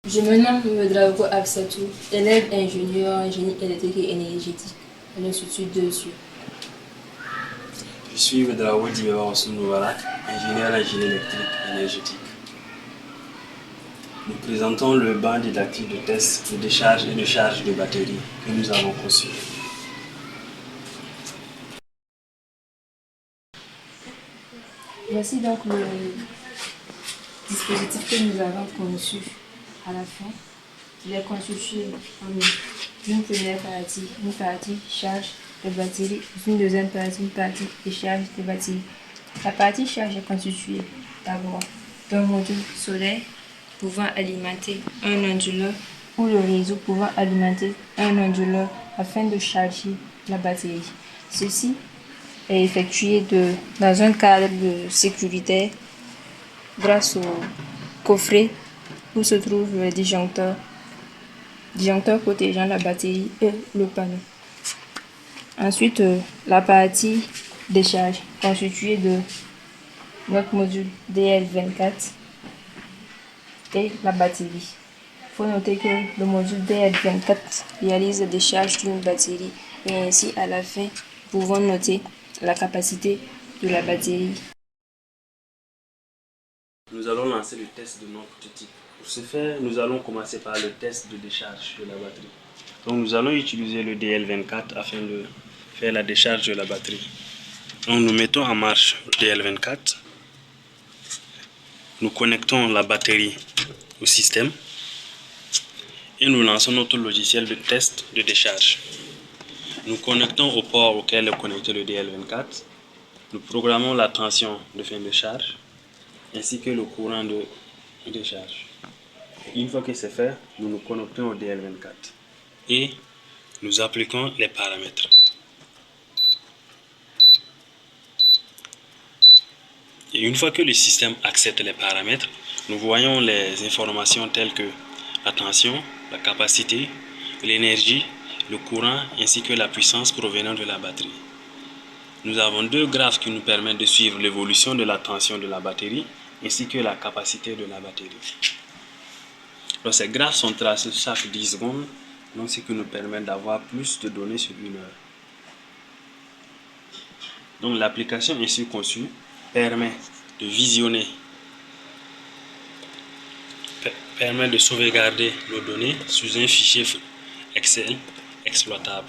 Je me nomme Medrago Absatou, élève ingénieur en génie électrique et énergétique à l'Institut de Yeux. Je suis Medrago Dibeba Osun-Noubarak, ingénieur en génie électrique et énergétique. Nous présentons le banc didactique de tests de décharge et de charge de batterie que nous avons conçu. Voici donc le dispositif que nous avons conçu à la fin. Il est constitué en une première partie, une partie charge de batterie, une deuxième partie, une partie décharge de batterie. La partie charge est constituée d'abord d'un module solaire pouvant alimenter un onduleur ou le réseau pouvant alimenter un onduleur afin de charger la batterie. Ceci est effectué dans un cadre sécuritaire grâce au coffret où se trouve le disjoncteur protégeant la batterie et le panneau. Ensuite, la partie décharge constituée de notre module DL24 et la batterie. Il faut noter que le module DL24 réalise la décharge d'une batterie et ainsi à la fin, nous pouvons noter la capacité de la batterie. Nous allons lancer le test de notre prototype. Pour ce faire, nous allons commencer par le test de décharge de la batterie. Donc nous allons utiliser le DL24 afin de faire la décharge de la batterie. Donc nous mettons en marche le DL24. Nous connectons la batterie au système et nous lançons notre logiciel de test de décharge. Nous connectons au port auquel est connecté le DL24. Nous programmons la tension de fin de charge ainsi que le courant de décharge. Une fois que c'est fait, nous nous connectons au DL24 et nous appliquons les paramètres. Et une fois que le système accepte les paramètres, nous voyons les informations telles que la tension, la capacité, l'énergie, le courant ainsi que la puissance provenant de la batterie. Nous avons deux graphes qui nous permettent de suivre l'évolution de la tension de la batterie ainsi que la capacité de la batterie. Donc, ces graphes sont tracés chaque 10 secondes, donc ce qui nous permet d'avoir plus de données sur une heure. Donc l'application ainsi conçue permet de visionner, permet de sauvegarder nos données sous un fichier Excel exploitable.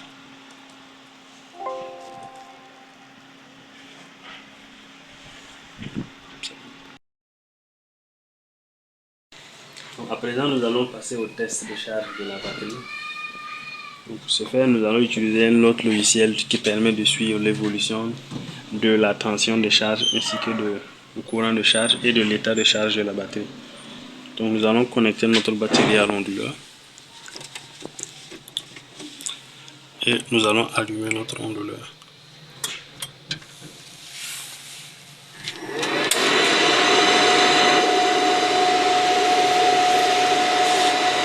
Donc, à présent, nous allons passer au test de charge de la batterie. Donc, pour ce faire, nous allons utiliser un autre logiciel qui permet de suivre l'évolution de la tension de charge ainsi que du courant de charge et de l'état de charge de la batterie. Donc nous allons connecter notre batterie à l'onduleur et nous allons allumer notre onduleur.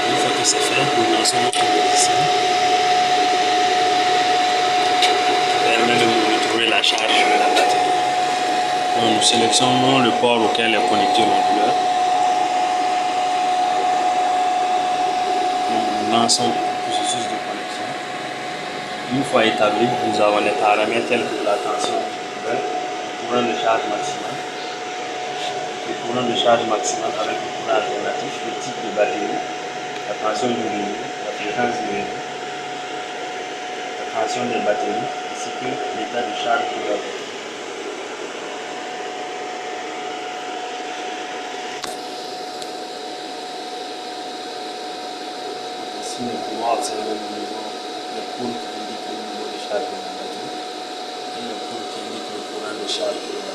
Une fois que c'est fait, nous lançons notre logiciel qui permet de monitorer la charge de la batterie. Donc, nous sélectionnons le port auquel est connecté l'onduleur. Nous lançons le processus de connexion. Une fois établi, nous avons les paramètres tels que la tension, le courant de charge maximal, le courant de charge maximal avec le courant alternatif, le type de batterie, la tension du réseau, la fréquence du réseau, la tension des batteries, ainsi que l'état de charge de la batterie. Ici, nous pouvons observer les poules qui indiquent le niveau de charge de la batterie et les poules qui indiquent le courant de charge de la batterie.